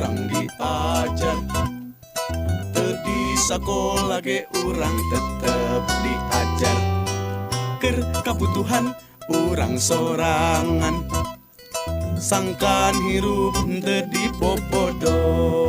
urang diajar. Di sekolah ge urang tetep diajar. Keur kabutuhan urang sorangan, sangkan hirup teu dipopodo.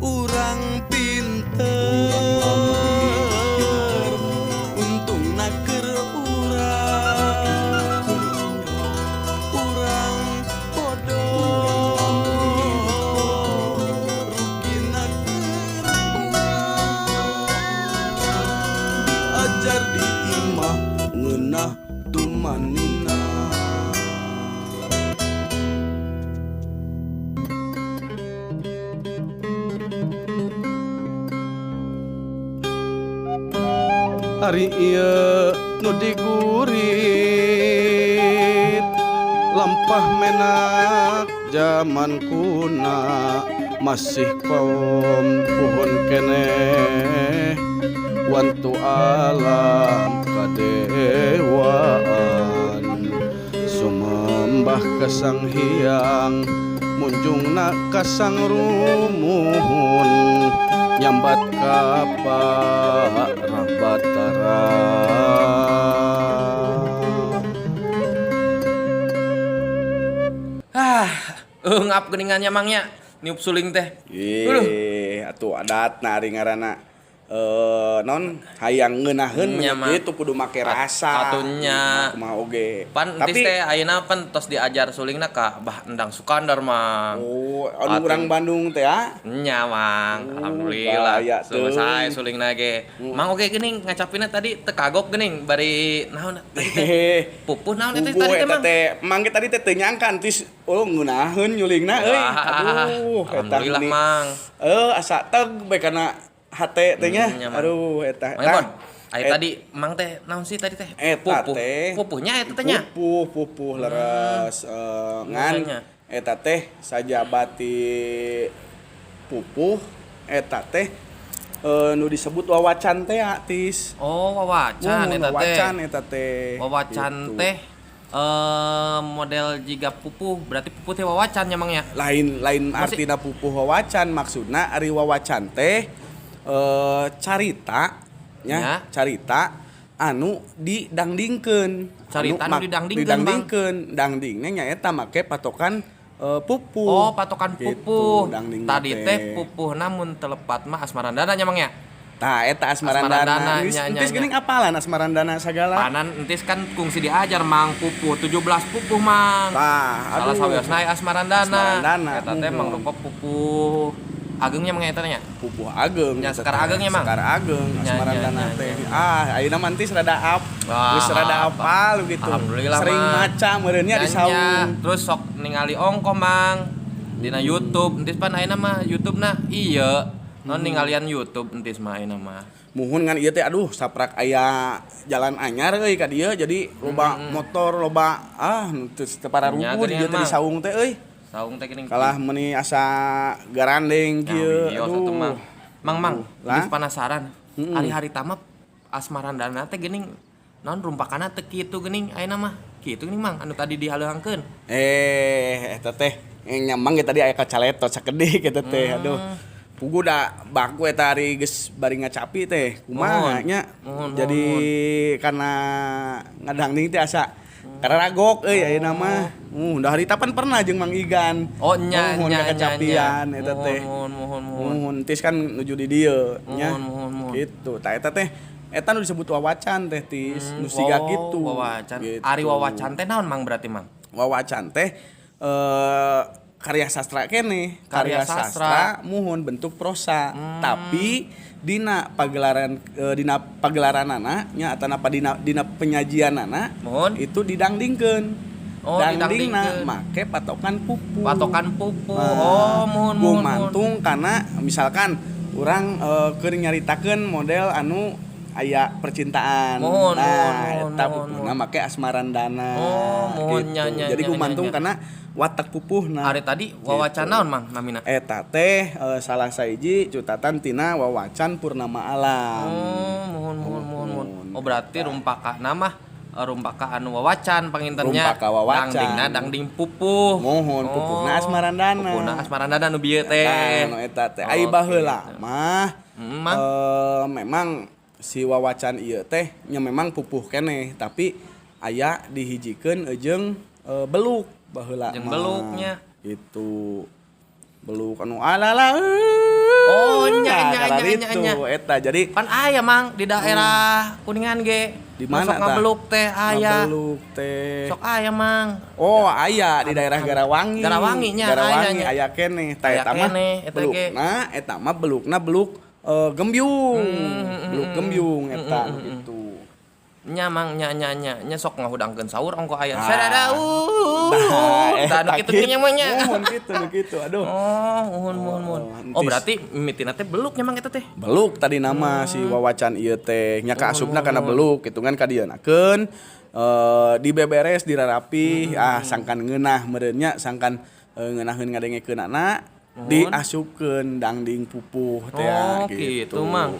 Urang pinter, untungna keur urang. Urang bodoh, rugina keur diajar di imah ngeunah tumanina. Hari ieu nu digurit lampah menak zaman kuna, masih kaum puhun keneh wantu alam kadewaan. Sumembah ka Sang Hyang munjungna ka Sang Rumuhun, nyambat ka Batara. Ngap geuningannya mangnya niup suling teh. Atuh adatna ari ngaranna non hayang ngeunaheun kitu kudu make rasa. Atunya kumaha oge. Pan entis teh ayeuna pan tos diajar sulingna ka Bah Endang Sukandar mang. Oh, anu urang Bandung teh ya? Nya mang, alhamdulillah. Selesai sulingna ge. Mang oge geuning ngacapina tadi teu kagok geuning bari naon teh? Pupuh naon teh tadi teh mang? Mang ge tadi teh teu nyangka entis ngeunaheun nyulingna euy. Aduh, alhamdulillah mang. Asa teg bae kana hate teh nya. Aduh eta. Aya tadi mang teh naon sih tadi teh? Pupuh. Pupuhnya eta teh nya. Pupuh leres ngan eta teh sajabat ti pupuh eta teh nu disebut wawacan teh atis. Oh, wawacan eta teh. Wawacan eta teh. Wawacan teh model jiga pupuh, berarti pupuh teh wawacan nya mang nya. Lain artina pupuh wawacan, maksudna ari wawacan teh carita nya, carita anu didangdingkeun. Carita anu didangdingkeun. Dangdingna nyaeta make patokan pupuh. Oh, patokan pupuh. Gitu, tadi teh pupuh namun telepat mah asmarandana nya mang nya. Tah eta asmarandana. Entis geuning apalan asmarandana sagala. Panan entis kan kungsi diajar mang pupuh 17 pupuh mang. Tah, salah sawiosna asmarandana. Eta teh mang rupa pupuh agengnya mang eta nya. Pupuh ageng. Nya sekar agengnya mang. Sekar ageng asmarandana teh. Ayeuna mah entis rada geus rada apal gitu. Alhamdulillah sering maca meureunnya di saung. Terus sok ningali ongko mang dina YouTube. Entis pan ayeuna mah YouTube-na ieu. Non ninggalian YouTube entis mah ayeuna mah. Muhun ngan ieu teh aduh saprak aya jalan anyar euy ka dieu jadi loba motor loba teu pararugu di dieu teh di saung teh euy. Saung teh geuning. Kalah meuni asa garandeng kieu. Aduh. Mang, geus penasaran. Hari-hari tamat asmarandana teh geuning naon rumpakanna teh kitu geuning ayeuna mah. Kitu geuning mang anu tadi dihaleuangkeun. Eta teh nyamang ge tadi aya kacaletot sakedik eta teh. Aduh. Pugu da baku eta ari geus bari ngacapi teh. Kumaha nya? Jadi karena ngadangding teh asa kararagok euy ayeuna mah. Da harita pan pernah jeung Mang Igan. Oh nya kecapian eta teh. Muhun. Tis kan nuju di dieu nya. Gitu. Tah eta teh eta nu disebut wawacan teh tis. Nu siga kitu. Wawacan. Ari wawacan teh naon mang berarti mang? Wawacan teh karya sastra kene, karya sastra muhun bentuk prosa, tapi dina pagelaranana nya atau dina penyajianana itu didangdingkeun. Dangdingna make patokan pupuh. Muhun. Gumantung karena misalkan urang keur nyaritakeun model anu aya percintaan. Eta pupuhna make asmarandana. Gitu. Jadi gumantung karena watak pupuhna. Ari tadi wawacan naon mang namina? Eta teh salah sahiji cutatan tina wawacan Purnama Alam. Muhun. Oh berarti rumpakana mah rumpaka anu wawacan pangintennya. Rumpaka wawacan. Dangdingna dangding pupuh. Mohon pupukna asmarandana. Pupukna asmarandana nu bieu teh. Anu eta teh ai baheula mah. Memang si wawacan ieu teh nya memang pupuh keneh tapi aya dihijikeun jeung beluk baheula jeung beluknya gitu. Beluk anu alala. Oh nya eta jadi pan aya mang di daerah Kuningan ge. Di mana sok ngabeluk teh aya. Ngabeluk teh. Sok aya mang. Oh aya di daerah Garawangi. Garawangi nya Garawangi aya keneh. Tah eta mah belukna eta mah belukna beluk gembyung. Beluk gembyung eta gitu. Nya mang nya sok ngahudangkeun saur ongko aya. Sadada tah nu kitu nya mah nya. Mohon kitu aduh. Mohon. Oh berarti mimitina teh beluk nya mang eta teh. Beluk tadi nama si wawacan ieu teh nya ka asupna kana beluk kitungan ka dieunakeun dibeberes dirarapi sangkan ngeunah meureun nya sangkan ngeunaheun ngadengekeunana diasupkeun dangding pupuh teh gitu mang.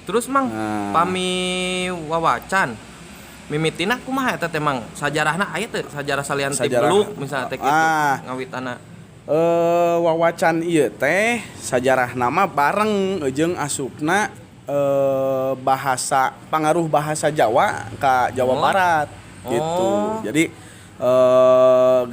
Terus mang pami wawacan mimitina kumaha eta teh mang sajarahna aya teh sajarah salian ti beluk misalnya teh kitu ngawitana wawacan ieu teh sajarah nama bareng jeung asupna bahasa pangaruh bahasa Jawa ka Jawa Barat gitu. Jadi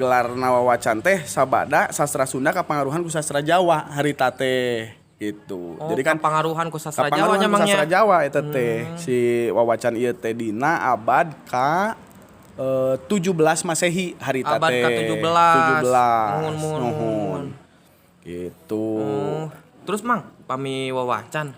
gelarna wawacan teh sabada sastra Sunda kapangaruhan ku sastra Jawa harita teh gitu. Jadi kan pengaruhan ku sastra Jawa nya mangnya. Sastra Jawa eta teh si wawacan ieu teh dina abad ka 17 Masehi harita teh. Abad ka 17. Nuhun. Gitu. Terus mang pami wawacan.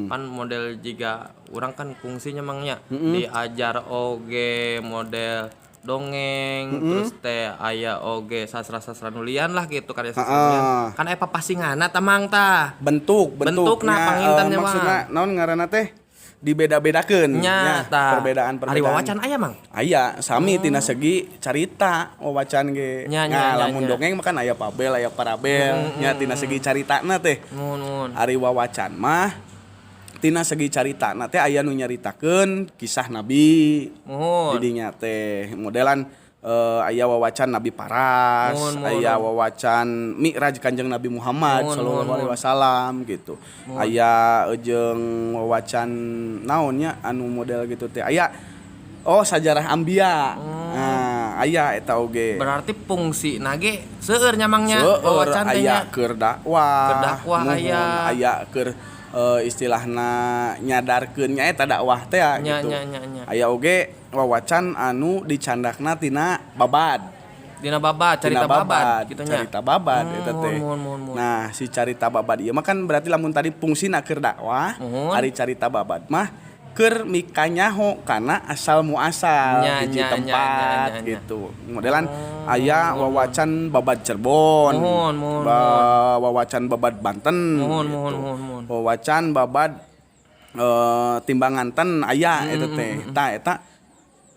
Pan model jiga urang kan fungsinya mangnya diajar oge model dongeng terus teh aya oge sastra-sastra nulian lah gitu karya sastra kan aya papasingana tamang tah bentukna pangintennya mah maksudna naon ngaranna teh dibeda-bedakeun nya perbedaan ari wawacan aya mang aya sami tina segi carita wawacan ge lamun dongeng mah kan aya pabel aya parabel nya tina segi caritana teh ari wawacan mah tina segi caritana teh aya nu nyaritakeun kisah nabi di dinya teh modelan aya wawacan Nabi Paras aya wawacan Mi'raj Kanjeng Nabi Muhammad sallallahu alaihi wasallam gitu aya jeung wawacan naonnya anu model gitu teh aya sajarah Ambia aya eta oge berarti fungsi nage seueur nya mangnya wawacan teh aya keur dakwah aya keur istilahna nyadarkeun nya eta dakwah teh gitu. Aya oge wawacan anu dicandakna tina babad. Dina babad, carita babad kitu nya. Carita babad eta teh. Nah, si carita babad ieu mah kan berarti lamun tadi fungsina keur dakwah, ari carita babad mah keur mikanyaho kana asal muasal hiji tempat gitu. Modelan aya wawacan babad Cirebon, wawacan babad Banten, wawacan babad Timbanganten aya eta teh. Tah eta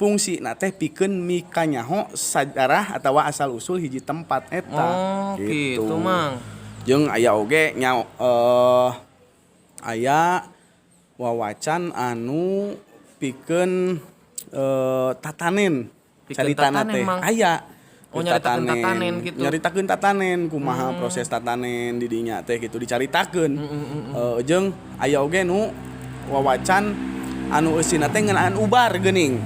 fungsina teh pikeun mikanyaho sajarah atawa asal usul hiji tempat eta gitu mang. Jeung aya oge nya aya wawacan anu pikeun tatanen caritana teh aya nyaritakeun tatanen kumaha proses tatanen di dinya teh gitu dicaritakeun jeung aya oge nu wawacan anu eusina teh ngeunaan ubar geuning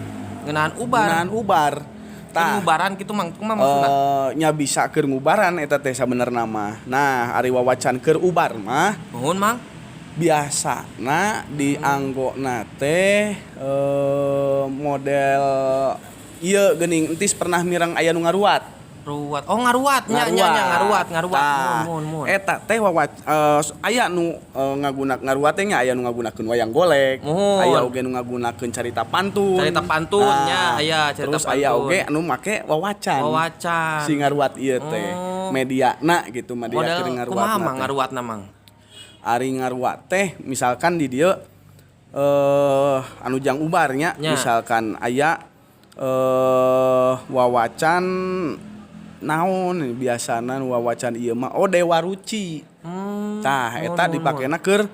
ngeunaan ubar tah ngubaran kitu mang kumaha maksudna nya bisa keur ngubaran eta teh sabenerna mah nah ari wawacan keur ubar mah nuhun mang biasana dianggona teh model ieu geuning entis pernah mireng aya nu ngaruat ngaruat mun eta teh aya nu ngaruat teh nya aya nu ngagunakeun wayang golek aya oge nu ngagunakeun carita pantun nya aya carita terus aya oge anu make wawacan si ngaruat ieu teh mediana gitu media keur ngaruat kumaha mang ngaruatna mang ari ngaruat teh misalkan di dieu anu jang ubarnya misalkan aya wawacan naon biasana wawacan ieu mah Dewa Ruci tah eta dipakena keur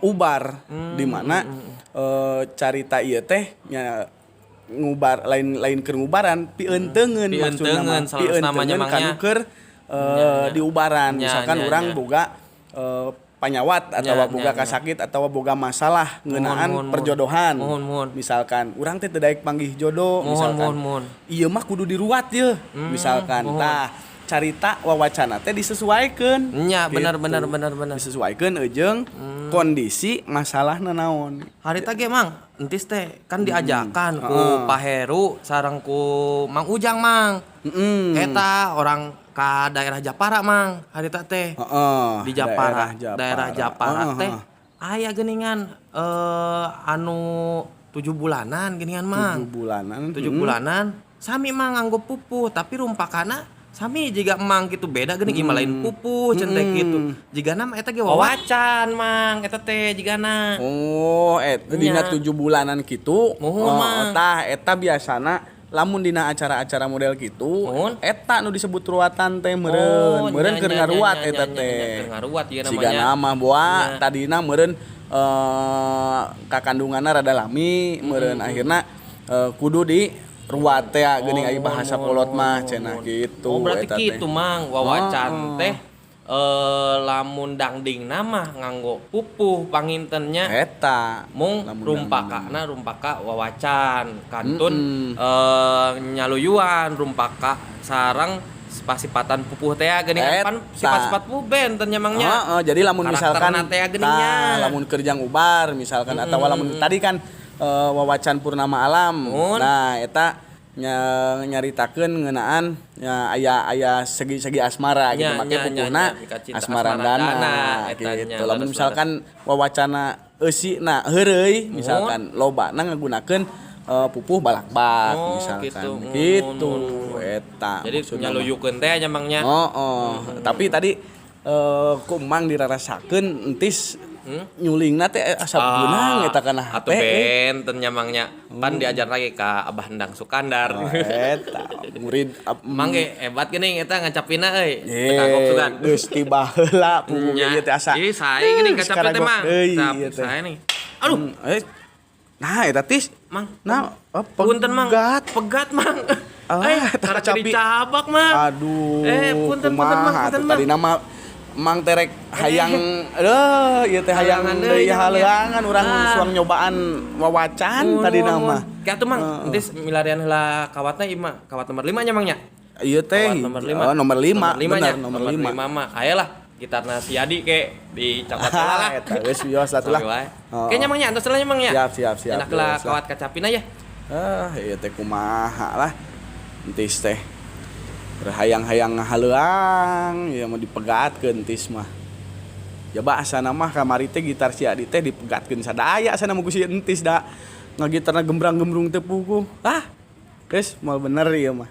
ubar di mana carita ieu teh nya ngubar lain keur ngubaran pieunteungeun maksudna mah selalu namanya kanu keur di ubaran misalkan urang boga panyawat atau boga kasakit atau boga masalah ngeunaan perjodohan misalkan urang teh teu daek panggih jodoh misalkan ieu mah kudu diruat ye misalkan tah carita wawacana teh disesuaikeun nya benar disesuaikeun jeung kondisi masalahna naon harita ge Mang entis teh kan diajakan ku Pak Heru sareng ku Mang Ujang Mang eta orang ka daerah Japara Mang harita teh di Japara daerah Japara teh aya geuningan anu 7 bulanan geuningan Mang 7 bulanan sami Mang nganggo pupuh tapi rumpakana sami jiga Mang gitu beda geuning imah lain pupuh centek gitu jigana mah eta ge wawacan Mang eta teh jigana eta dina 7 bulanan kitu tah eta biasana lamun dina acara-acara model kitu eta nu disebut ruatan teh meureun keur ngaruat eta teh sigana mah boa tadina meureun kakandunganna rada lami meureun akhirna kudu di ruat teh geuning aya bahasa kolot mah cenah kitu berarti kitu Mang wawacan teh lamun dangdingna mah nganggo pupuh pangintennya eta mung rumpaka wawacan kantun nyaluyuan rumpaka sareng sifat-sifatan pupuh teh geuning pan sifat-sifat pupuh benten nya Mangnya jadi lamun misalkan lamun kerjang ubar misalkan atau lamun tadi kan wawacan purnama alam nah eta nyaritakeun ngeunaan aya segi asmara gitu make pupuhna asmarandana gitu lamun misalkan wawacana eusina heureuy misalkan lobana ngagunakeun pupuh balakbak misalkan gitu eta jadi nyaluyukeun teh nya Mangnya tapi tadi ku Mang dirarasakeun entis nyulingna teh asa beunang eta kana atuh benten nya Mangnya pan diajar lagi ka Abah Endang Sukandar eta murid Mang ge hebat geuning eta ngacapina euy kagok sugan geus tiba heula puguh ieu teh asa ih sae geuning kacapina teh Mang sae nih aduh nah eta tis Mang nah punten Mang pegat Mang cara dicabak Mang aduh punten Mang tadi nama Mang terek hayang ieu teh hayang deui haleuangan urang suang nyobaan wawacan tadi nama kitu Mang entis milarian heula kawatna ieu mah kawat nomor 5 nya Mangnya ieu teh nomor 5 bener nomor 5 mah ayelah gitarna si Adi ke dicapot lah eta geus wios atuh lah kayaknya Mangnya antos lah nya Mangnya siap enak lah kawat kacapina ya ieu teh kumaha lah entis teh hayang-hayang haleuang ya mau dipegatkeun entis mah jaba asana mah kamari teh gitar si Adi teh dipegatkeun sadaya asana mah ku si entis da ngagitarna gembrang-gembrung teh puguh geus moal bener ieu mah